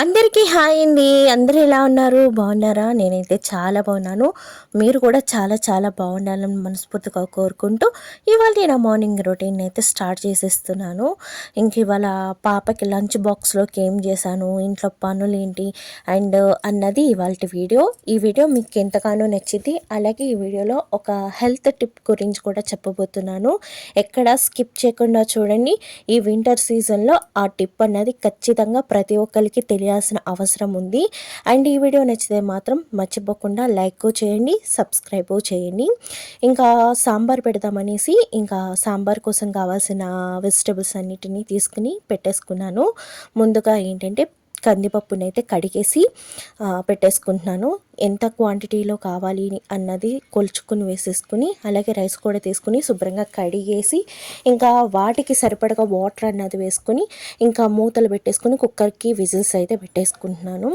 అందరికీ హాయ్ అండి. అందరూ ఎలా ఉన్నారు? బాగున్నారా? నేనైతే చాలా బాగున్నాను. మీరు కూడా చాలా చాలా బాగుండాలని మనస్ఫూర్తిగా కోరుకుంటూ ఇవాళ నా మార్నింగ్ రొటీన్ అయితే స్టార్ట్ చేసేస్తున్నాను. ఇంక ఇవాళ పాపకి లంచ్ బాక్స్లోకి ఏం చేశాను, ఇంట్లో పనులు ఏంటి అండ్ అన్నది ఇవాళ వీడియో. ఈ వీడియో మీకు ఎంతగానో నచ్చింది. అలాగే ఈ వీడియోలో ఒక హెల్త్ టిప్ గురించి కూడా చెప్పబోతున్నాను. ఎక్కడ స్కిప్ చేయకుండా చూడండి. ఈ వింటర్ సీజన్లో ఆ టిప్ అన్నది ఖచ్చితంగా ప్రతి ఒక్కరికి తెలియాల్సిన అవసరం ఉంది. అండ్ ఈ వీడియో నచ్చితే మాత్రం మర్చిపోకుండా లైక్ చేయండి, సబ్స్క్రైబ్ చేయండి. ఇంకా సాంబార్ పెడదామనేసి ఇంకా సాంబార్ కోసం కావాల్సిన వెజిటబుల్స్ అన్నిటినీ తీసుకుని పెట్టేసుకున్నాను. ముందుగా ఏంటంటే కందిపప్పునైతే కడిగేసి పెట్టేసుకుంటున్నాను. ఎంత క్వాంటిటీలో కావాలి అన్నది కొలుచుకుని వేసేసుకుని, అలాగే రైస్ కూడా తీసుకుని శుభ్రంగా కడిగేసి ఇంకా వాటికి సరిపడగా వాటర్ అన్నది వేసుకొని ఇంకా మూతలు పెట్టేసుకుని కుక్కర్కి విజిల్స్ అయితే పెట్టేసుకుంటున్నాను.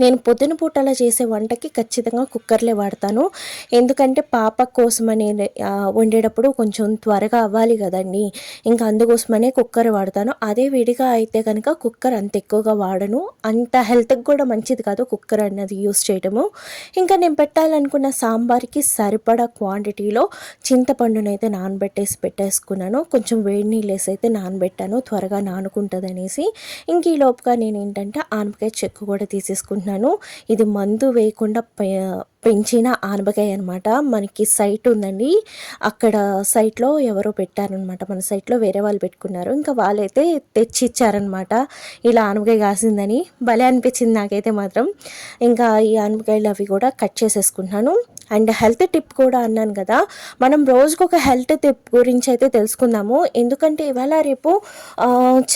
నేను పొద్దున పూటలా చేసే వంటకి ఖచ్చితంగా కుక్కర్లే వాడతాను. ఎందుకంటే పాప కోసమని వండేటప్పుడు కొంచెం త్వరగా అవ్వాలి కదండి. ఇంకా అందుకోసమనే కుక్కర్ వాడతాను. అదే విడిగా అయితే కనుక కుక్కర్ అంత ఎక్కువగా వాడను. అంత హెల్త్కి కూడా మంచిది కాదు కుక్కర్ అన్నది యూస్ చేయడము. ఇంకా నేను పెట్టాలనుకున్న సాంబార్కి సరిపడా క్వాంటిటీలో చింతపండునైతే పెట్టేసుకున్నాను. కొంచెం వేడి నీళ్ళు వేసి అయితే నానబెట్టాను, త్వరగా నానుకుంటుంది అనేసి. ఇంక ఈ లోపుగా నేను ఏంటంటే ఆనపకాయ చెక్కు కూడా తీసేసుకుంటున్నాను. ఇది మందు వేయకుండా పెంచిన ఆనపకాయ అనమాట. మనకి సైట్ ఉందండి, అక్కడ సైట్లో ఎవరో పెట్టారనమాట. మన సైట్లో వేరే వాళ్ళు పెట్టుకున్నారు. ఇంకా వాళ్ళైతే తెచ్చి ఇచ్చారనమాట ఇలా ఆనపకాయ కాసిందని. భలే అనిపించింది నాకైతే మాత్రం. ఇంకా ఈ ఆనపకాయలు అవి కూడా కట్ చేసేసుకుంటున్నాను. అండ్ హెల్త్ టిప్ కూడా అన్నాను కదా, మనం రోజుకొక హెల్త్ టిప్ గురించి అయితే తెలుసుకుందాము. ఎందుకంటే ఇవాళ రేపు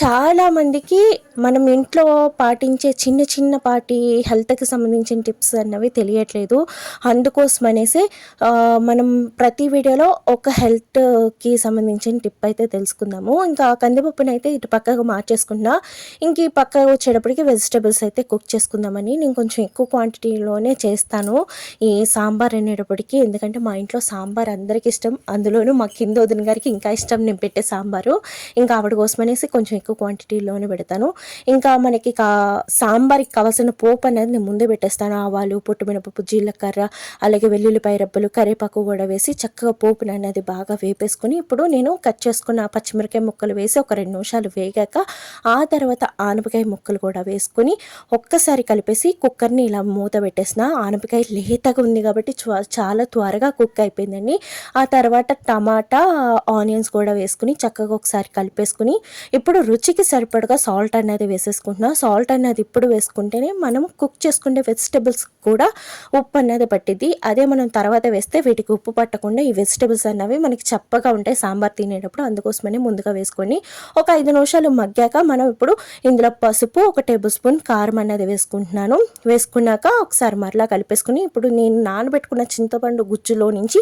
చాలామందికి మనం ఇంట్లో పాటించే చిన్న చిన్నపాటి హెల్త్కి సంబంధించిన టిప్స్ అన్నవి తెలియట్లేదు. అందుకోసం అనేసి మనం ప్రతి వీడియోలో ఒక హెల్త్కి సంబంధించిన టిప్ అయితే తెలుసుకుందాము. ఇంకా కందిపప్పునైతే ఇటు పక్కగా మార్చేసుకున్నా. ఇంక ఈ పక్కగా వచ్చేటప్పటికి వెజిటబుల్స్ అయితే కుక్ చేసుకుందామని నేను కొంచెం ఎక్కువ క్వాంటిటీలోనే చేస్తాను ఈ సాంబార్ అనేటప్పటికి. ఎందుకంటే మా ఇంట్లో సాంబార్ అందరికీ ఇష్టం, అందులోనూ మా కింద వదిన గారికి ఇంకా ఇష్టం నేను పెట్టే సాంబారు. ఇంకా ఆవిడ కోసం అనేసి కొంచెం ఎక్కువ క్వాంటిటీలోనే పెడతాను. ఇంకా మనకి సాంబార్కి కావాల్సిన పోపు అనేది నేను ముందే పెట్టేస్తాను. ఆవాలు, పొట్టుమినపప్పు, జీలకర్ర, అలాగే వెల్లుల్లిపాయ రబ్బలు, కరివేపాకు కూడా వేసి చక్కగా పోపుని అనేది బాగా వేపేసుకొని ఇప్పుడు నేను కట్ చేసుకున్న పచ్చిమిరకాయ ముక్కలు వేసి ఒక 2 నిమిషాలు వేగాక ఆ తర్వాత ఆనపకాయ ముక్కలు కూడా వేసుకొని ఒక్కసారి కలిపేసి కుక్కర్ని ఇలా మూత పెట్టేసిన. ఆనపకాయ లేతగా ఉంది కాబట్టి చాలా త్వరగా కుక్ అయిపోయిందండి. ఆ తర్వాత టమాటా, ఆనియన్స్ కూడా వేసుకుని చక్కగా ఒకసారి కలిపేసుకుని ఇప్పుడు రుచికి సరిపడగా సాల్ట్ అనేది వేసేసుకుంటున్నా. సాల్ట్ అనేది ఇప్పుడు వేసుకుంటేనే మనం కుక్ చేసుకునే వెజిటబుల్స్ కూడా ఉప్పు అనేది పట్టిద్ది. అదే మనం తర్వాత వేస్తే వీటికి ఉప్పు పట్టకుండా ఈ వెజిటబుల్స్ అన్నవి మనకి చప్పగా ఉంటాయి సాంబార్ తినేటప్పుడు. అందుకోసమని ముందుగా వేసుకొని ఒక 5 నిమిషాలు మగ్గాక మనం ఇప్పుడు ఇందులో పసుపు, 1 టేబుల్ స్పూన్ కారం అనేది వేసుకుంటున్నాను. వేసుకున్నాక ఒకసారి మరలా కలిపేసుకుని ఇప్పుడు నేను నానబెట్టుకున్న చింతపండు గుజ్జులో నుంచి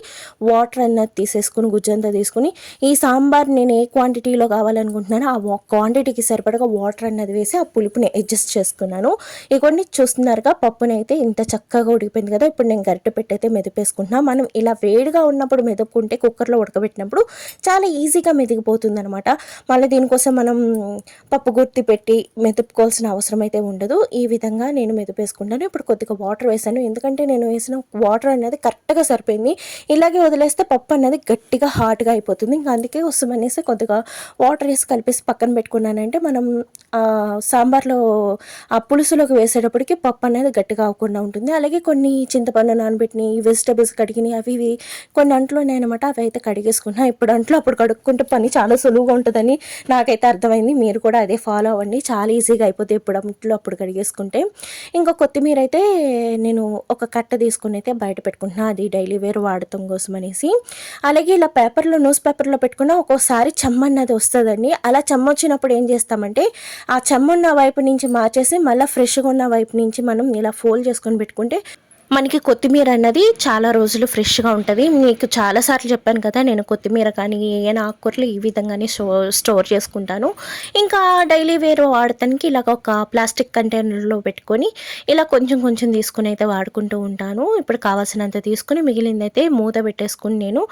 వాటర్ అన్నది తీసేసుకుని గుజ్జంతా తీసుకుని ఈ సాంబార్ నేను ఏ క్వాంటిటీలో కావాలనుకుంటున్నానో ఆ క్వాంటిటీకి సరిపడగా వాటర్ అన్నది వేసి ఆ పులుపుని అడ్జస్ట్ చేసుకున్నాను. ఇవన్నీ చూస్తున్నారుగా, పప్పునైతే ఇంత చక్కగా ఉడికిపోయింది కదా. ఇప్పుడు నేను గరిటె పెట్టి అయితే మెదిపేసుకుంటున్నాను. మనం ఇలా వేడిగా ఉన్నప్పుడు మెదుపుకుంటే కుక్కర్లో ఉడకబెట్టినప్పుడు చాలా ఈజీగా మెదిగిపోతుంది అనమాట. మళ్ళీ దీనికోసం మనం పప్పు గుర్తి పెట్టి మెదుపుకోవాల్సిన అవసరం అయితే ఉండదు. ఈ విధంగా నేను మెదిపేసుకుంటాను. ఇప్పుడు కొద్దిగా వాటర్ వేసాను, ఎందుకంటే నేను వేసిన వాటర్ అనేది కరెక్ట్గా సరిపోయింది. ఇలాగే వదిలేస్తే పప్పు అనేది గట్టిగా హాట్గా అయిపోతుంది. ఇంకా అందుకే వస్తామనేసి కొద్దిగా వాటర్ వేసి కలిపేసి పక్కన పెట్టుకున్నానంటే మనం సాంబార్లో ఆ పులుసులోకి వేసేటప్పటికి పప్పు అనేది గట్టిగా అవ్వకుండా ఉంటుంది. అలాగే కొన్ని చింతపండు నానబెట్టిన వెజిటబుల్స్ కడిగినాయి అవి ఇవి కొన్ని అంట్లోనే అనమాట, అవి అయితే కడిగేసుకున్నా. ఇప్పుడు అంట్లో అప్పుడు కడుక్కుంటే పని చాలా సులువుగా ఉంటుందని నాకైతే అర్థమైంది. మీరు కూడా అదే ఫాలో అవ్వండి, చాలా ఈజీగా అయిపోతుంది ఇప్పుడు అంట్లో అప్పుడు కడిగేసుకుంటే. ఇంకా కొత్తిమీర అయితే నేను ఒక కట్ట తీసుకుని అయితే బయట పెట్టుకుంటున్నా, అది డైలీ వేర్ వాడటం కోసం అనేసి. అలాగే ఇలా న్యూస్ పేపర్లో పెట్టుకున్న ఒక్కోసారి చెమ్మ అన్నది వస్తుందండి. అలా చెమ్మ వచ్చినప్పుడు ఏం చేస్తామంటే ఆ చెమ్మ ఉన్న వైపు నుంచి మార్చేసి మళ్ళీ ఫ్రెష్గా ఉన్న వైపు నుంచి మనం ఇలా ఫోల్డ్ చేసుకొని పెట్టుకుంటే మనకి కొత్తిమీర అన్నది చాలా రోజులు ఫ్రెష్గా ఉంటుంది. మీకు చాలాసార్లు చెప్పాను కదా, నేను కొత్తిమీర కానీ ఏమైనా ఆకుకూరలు ఈ విధంగానే స్టోర్ చేసుకుంటాను. ఇంకా డైలీ వేర్ వాడటానికి ఇలాగ ఒక ప్లాస్టిక్ కంటైనర్లో పెట్టుకొని ఇలా కొంచెం కొంచెం తీసుకుని అయితే వాడుకుంటూ ఉంటాను. ఇప్పుడు కావాల్సినంత తీసుకుని మిగిలిందైతే మూత పెట్టేసుకుని నేను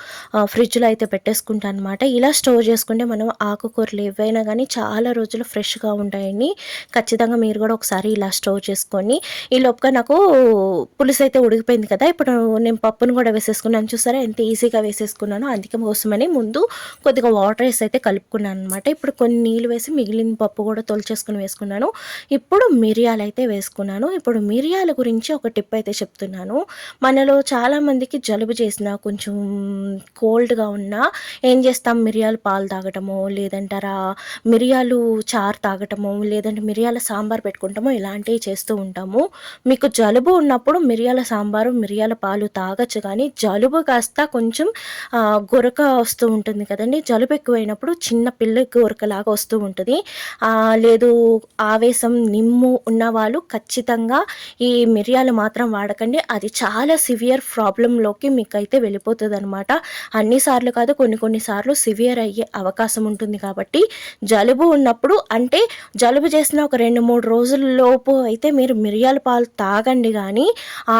ఫ్రిడ్జ్లో అయితే పెట్టేసుకుంటాను అనమాట. ఇలా స్టోర్ చేసుకుంటే మనం ఆకుకూరలు ఏవైనా కానీ చాలా రోజులు ఫ్రెష్గా ఉంటాయండి. ఖచ్చితంగా మీరు కూడా ఒకసారి ఇలా స్టోర్ చేసుకొని ఈ లోపుగా నాకు పులుసు అయితే ఉడికిపోయింది కదా. ఇప్పుడు నేను పప్పును కూడా వేసేసుకున్నాను. చూసారా ఎంత ఈజీగా వేసేసుకున్నాను. అందుకే కోసమని ముందు కొద్దిగా వాటర్ వేసి అయితే కలుపుకున్నాను అనమాట. ఇప్పుడు కొన్ని నీళ్ళు వేసి మిగిలిన పప్పు కూడా తొలిచేసుకుని వేసుకున్నాను. ఇప్పుడు మిరియాలు అయితే వేసుకున్నాను. ఇప్పుడు మిరియాల గురించి ఒక టిప్ అయితే చెప్తున్నాను. మనలో చాలామందికి జలుబు చేసిన కొంచెం కోల్డ్గా ఉన్నా ఏం చేస్తాం, మిరియాల పాలు తాగటమో లేదంటారా మిరియాలు చారు తాగటమో లేదంటే మిరియాల సాంబార్ పెట్టుకుంటామో ఇలాంటివి చేస్తూ ఉంటాము. మీకు జలుబు ఉన్నప్పుడు మిరియాల సాంబారు మిరియాల పాలు తాగొచ్చు, కానీ జలుబు కాస్త కొంచెం గురక వస్తూ ఉంటుంది కదండి. జలుబు ఎక్కువైనప్పుడు చిన్న పిల్ల గురకలాగా వస్తూ ఉంటుంది. లేదు ఆవేశం నిమ్ము ఉన్నవాళ్ళు ఖచ్చితంగా ఈ మిరియాలు మాత్రం వాడకండి. అది చాలా సివియర్ ప్రాబ్లంలోకి మీకైతే వెళ్ళిపోతుంది అనమాట. అన్నిసార్లు కాదు, కొన్ని సార్లు సివియర్ అయ్యే అవకాశం ఉంటుంది. కాబట్టి జలుబు ఉన్నప్పుడు, అంటే జలుబు చేసిన ఒక 2-3 రోజుల లోపు అయితే మీరు మిరియాల పాలు తాగండి. కానీ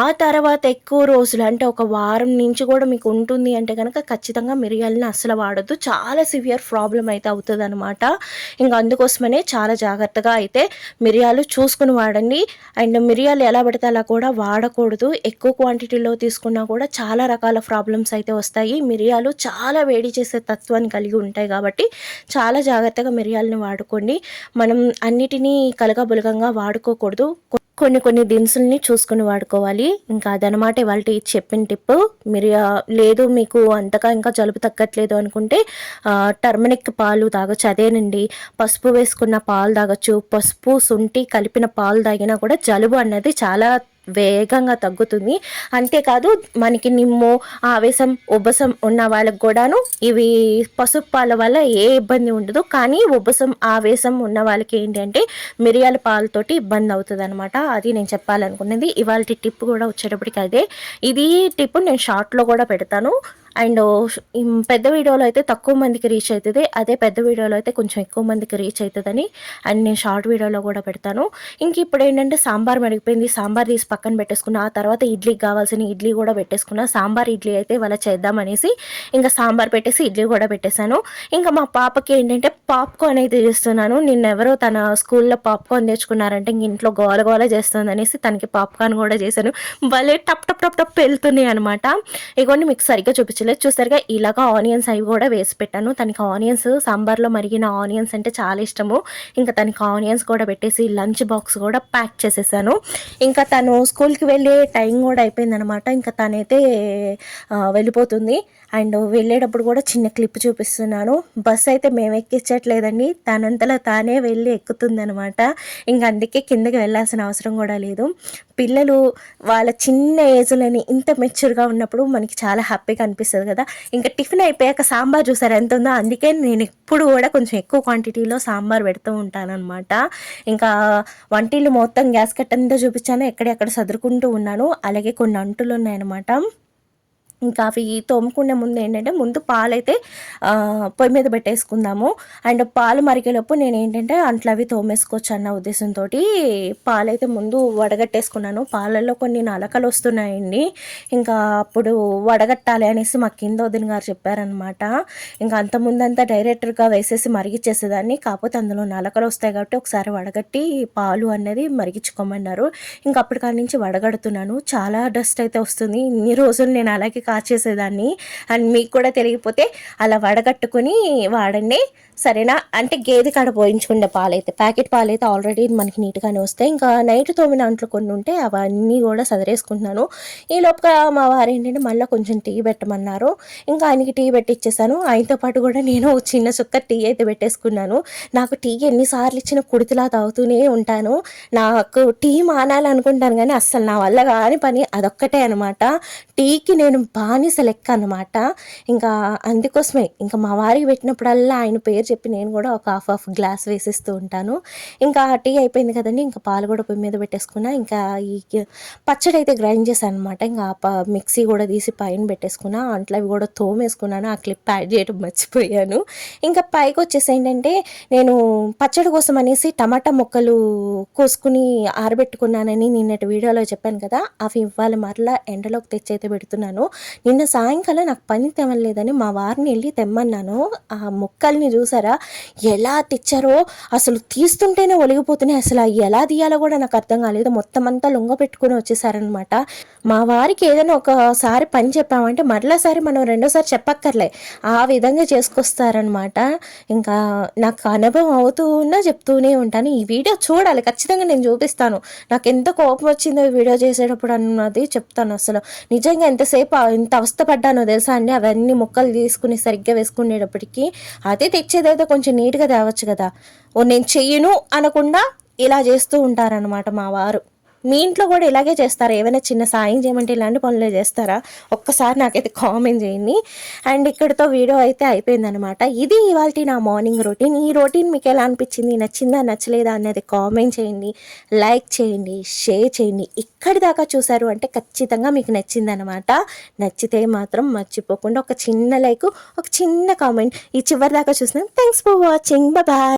ఆ తర్వాత ఎక్కువ రోజులు అంటే ఒక వారం నుంచి కూడా మీకు ఉంటుంది అంటే కనుక ఖచ్చితంగా మిరియాలని అస్సలు వాడొద్దు. చాలా సివియర్ ప్రాబ్లం అయితే అవుతుంది అనమాట. ఇంకా అందుకోసమనే చాలా జాగ్రత్తగా అయితే మిరియాలు చూసుకుని వాడండి. అండ్ మిరియాలు ఎలా పడితే అలా కూడా వాడకూడదు. ఎక్కువ క్వాంటిటీలో తీసుకున్నా కూడా చాలా రకాల ప్రాబ్లమ్స్ అయితే వస్తాయి. మిరియాలు చాలా వేడి చేసే తత్వాన్ని కలిగి ఉంటాయి కాబట్టి చాలా జాగ్రత్తగా మిరియాలను వాడుకోండి. మనం అన్నిటినీ కలగబులగంగా వాడుకోకూడదు. కొన్ని దినుసుల్ని చూసుకుని వాడుకోవాలి. ఇంకా అదనమాట ఇవాళ చెప్పిన టిప్. లేదు మీకు అంతగా ఇంకా జలుబు తగ్గట్లేదు అనుకుంటే టర్మరిక్ పాలు తాగొచ్చు. అదేనండి, పసుపు వేసుకున్న పాలు తాగొచ్చు. పసుపు శుంఠి కలిపిన పాలు తాగినా కూడా జలుబు అన్నది చాలా వేగంగా తగ్గుతుంది. అంతేకాదు మనకి నిమ్ము ఆవేశం ఉబ్బసం ఉన్న వాళ్ళకి కూడాను ఇవి పసుపు పాల వల్ల ఏ ఇబ్బంది ఉండదు. కానీ ఉబ్బసం ఆవేశం ఉన్న వాళ్ళకి ఏంటి అంటే మిరియాల పాలతోటి ఇబ్బంది అవుతుంది అనమాట. అది నేను చెప్పాలనుకున్నది. ఇవాళ టిప్ కూడా వచ్చేటప్పటికి అదే. ఇది టిప్ నేను షార్ట్లో కూడా పెడతాను. అండ్ పెద్ద వీడియోలో అయితే తక్కువ మందికి రీచ్ అవుతుంది. అదే పెద్ద వీడియోలో అయితే కొంచెం ఎక్కువ మందికి రీచ్ అవుతుందని అండ్ నేను షార్ట్ వీడియోలో కూడా పెడతాను. ఇంక ఇప్పుడు ఏంటంటే సాంబార్ మరిగిపోయింది. సాంబార్ తీసి పక్కన పెట్టేసుకున్నా. ఆ తర్వాత ఇడ్లీకి కావాల్సిన ఇడ్లీ కూడా పెట్టేసుకున్నా. సాంబార్ ఇడ్లీ అయితే ఇవాళ చేద్దామనేసి ఇంకా సాంబార్ పెట్టేసి ఇడ్లీ కూడా పెట్టేశాను. ఇంకా మా పాపకి ఏంటంటే పాప్కార్న్ అయితే చేస్తున్నాను. నిన్నెవరో తన స్కూల్లో పాప్కార్న్ తెచ్చుకున్నారంటే ఇంక ఇంట్లో గోల గోల చేస్తుంది అనేసి తనకి పాప్కార్న్ కూడా చేశాను. భలే టప్ టప్ టప్ టప్ వెళ్తున్నాయి అనమాట. ఇగోండి మీకు సరిగ్గా చూసారుగా ఇలాగా ఆనియన్స్ అవి కూడా వేసి పెట్టాను. తనకి ఆనియన్స్ సాంబార్లో మరిగిన ఆనియన్స్ అంటే చాలా ఇష్టము. ఇంకా తనకి ఆనియన్స్ కూడా పెట్టేసి లంచ్ బాక్స్ కూడా ప్యాక్ చేసేసాను. ఇంకా తను స్కూల్కి వెళ్ళే టైం కూడా అయిపోయిందనమాట. ఇంకా తనైతే వెళ్ళిపోతుంది. అండ్ వెళ్ళేటప్పుడు కూడా చిన్న క్లిప్ చూపిస్తున్నాను. బస్ అయితే మేము ఎక్కించట్లేదండి, తనంతలా తానే వెళ్ళి ఎక్కుతుందనమాట. ఇంక అందుకే కిందకి వెళ్ళాల్సిన అవసరం కూడా లేదు. పిల్లలు వాళ్ళ చిన్న ఏజ్లోని ఇంత మెచ్యూర్గా ఉన్నప్పుడు మనకి చాలా హ్యాపీగా అనిపిస్తుంది కదా. ఇంకా టిఫిన్ అయిపోయాక సాంబార్ చూసారు ఎంత ఉందో. అందుకే నేను ఎప్పుడు కూడా కొంచెం ఎక్కువ క్వాంటిటీలో సాంబార్ పెడుతూ ఉంటాను అనమాట. ఇంకా వంటిల్లు మొత్తం గ్యాస్ కట్టంతా చూపించాను, ఎక్కడెక్కడ సదురుకుంటూ ఉన్నాను. అలాగే కొన్ని అంటులు ఉన్నాయన్నమాట. ఇంకా అవి తోముకునే ముందు ఏంటంటే ముందు పాలైతే పొయ్యి మీద పెట్టేసుకుందాము. అండ్ పాలు మరిగేలోపు నేను ఏంటంటే అంట్లు అవి తోమేసుకోవచ్చు అన్న ఉద్దేశంతో పాలైతే ముందు వడగట్టేసుకున్నాను. పాలల్లో కొన్ని నలకలు వస్తున్నాయండి. ఇంకా అప్పుడు వడగట్టాలి అనేసి మా కింద వదిన గారు చెప్పారనమాట. ఇంకా అంతకుముందంతా డైరెక్టర్గా వేసేసి మరిగిచ్చేసేదాన్ని. కాకపోతే అందులో నలకలు వస్తాయి కాబట్టి ఒకసారి వడగట్టి పాలు అనేది మరిగించుకోమన్నారు. ఇంకా అప్పటికాడి నుంచి వడగడుతున్నాను. చాలా డస్ట్ అయితే వస్తుంది. ఇన్ని రోజులు నేను అలాగే కాచేసేదాన్ని. అండ్ మీకు కూడా తెలియకపోతే అలా వడగట్టుకుని వాడండి, సరేనా. అంటే గేదె కాడ పోయించుకునే పాలైతే ప్యాకెట్ పాలైతే ఆల్రెడీ మనకి నీట్గానే వస్తాయి. ఇంకా నైట్ తోమిన అంట్లు కొన్ని ఉంటే అవన్నీ కూడా సదరేసుకుంటున్నాను. ఈ లోపుగా మా వారు ఏంటంటే మళ్ళీ కొంచెం టీ పెట్టమన్నారు. ఇంకా ఆయనకి టీ పెట్టిచ్చేసాను. ఆయనతో పాటు కూడా నేను చిన్న చుక్క టీ అయితే పెట్టేసుకున్నాను. నాకు టీ ఎన్నిసార్లు ఇచ్చిన కుడితిలా తాగుతూనే ఉంటాను. నాకు టీ మానాలనుకుంటాను కానీ అస్సలు నా వల్ల కాని పని అదొక్కటే అనమాట. టీకి నేను బానిస లెక్క అనమాట. ఇంకా అందుకోసమే ఇంకా మా వారికి పెట్టినప్పుడల్లా ఆయన పేరు చెప్పి నేను కూడా ఒక హాఫ్ గ్లాస్ వేసిస్తూ ఉంటాను. ఇంకా టీ అయిపోయింది కదండీ! ఇంకా పాలు కూడా పొయ్యి మీద పెట్టేసుకున్నా. ఇంకా ఈ పచ్చడి అయితే గ్రైండ్ చేశాను అనమాట. ఇంకా మిక్సీ కూడా తీసి పైన పెట్టేసుకున్నా. అంట్లు అవి కూడా తోమేసుకున్నాను. ఆ క్లిప్ యాడ్ చేయడం మర్చిపోయాను. ఇంకా పైకొచ్చేసి ఏంటంటే నేను పచ్చడి కోసం అనేసి టమాటా ముక్కలు కోసుకుని ఆరబెట్టుకున్నానని నిన్నటి వీడియోలో చెప్పాను కదా! అవి ఇవాళ మరలా ఎండలోకి తెచ్చైతే పెడుతున్నాను. నిన్న సాయంకాలం నాకు పని తెవలేదని మా వారిని వెళ్ళి తెమ్మన్నాను. ఆ ముక్కల్ని చూసారా ఎలా తెచ్చారో, అసలు తీస్తుంటేనే ఒలిగిపోతున్నాయి. అసలు అవి ఎలా తీయాలో కూడా నాకు అర్థం కాలేదు. మొత్తం అంతా లొంగ పెట్టుకుని వచ్చేసారనమాట. మా వారికి ఏదైనా ఒకసారి పని చెప్పామంటే మరలాసారి మనం రెండోసారి చెప్పక్కర్లే, ఆ విధంగా చేసుకొస్తారనమాట. ఇంకా నాకు అనుభవం అవుతూ ఉన్నా చెప్తూనే ఉంటాను. ఈ వీడియో చూడాలి, ఖచ్చితంగా నేను చూపిస్తాను. నాకు ఎంత కోపం వచ్చిందో ఈ వీడియో చేసేటప్పుడు అన్నది చెప్తాను. అసలు నిజంగా ఎంతసేపు ఎంత అవస్థపడ్డానో తెలుసా అండి. అవన్నీ ముక్కలు తీసుకుని సరిగ్గా వేసుకునేటప్పటికి అదే తెచ్చేదైతే కొంచెం నీట్గా తేవచ్చు కదా. నేను చెయ్యను అనకుండా ఇలా చేస్తూ ఉంటారనమాట మా వారు. మీ ఇంట్లో కూడా ఇలాగే చేస్తారా? ఏమైనా చిన్న సాయం చేయమంటే ఇలాంటి పనులే చేస్తారా? ఒక్కసారి నాకైతే కామెంట్ చేయండి. అండ్ ఇక్కడితో వీడియో అయితే అయిపోయిందనమాట. ఇది ఇవాల్టి నా మార్నింగ్ రొటీన్. ఈ రొటీన్ మీకు ఎలా అనిపించింది? నచ్చిందా నచ్చలేదా అనేది కామెంట్ చేయండి, లైక్ చేయండి, షేర్ చేయండి. ఇక్కడి దాకా చూసారు అంటే ఖచ్చితంగా మీకు నచ్చిందనమాట. నచ్చితే మాత్రం మర్చిపోకుండా ఒక చిన్న లైక్, ఒక చిన్న కామెంట్ ఈ చివరి దాకా చూసినా థ్యాంక్స్ ఫర్ వాచింగ్. బాయ్.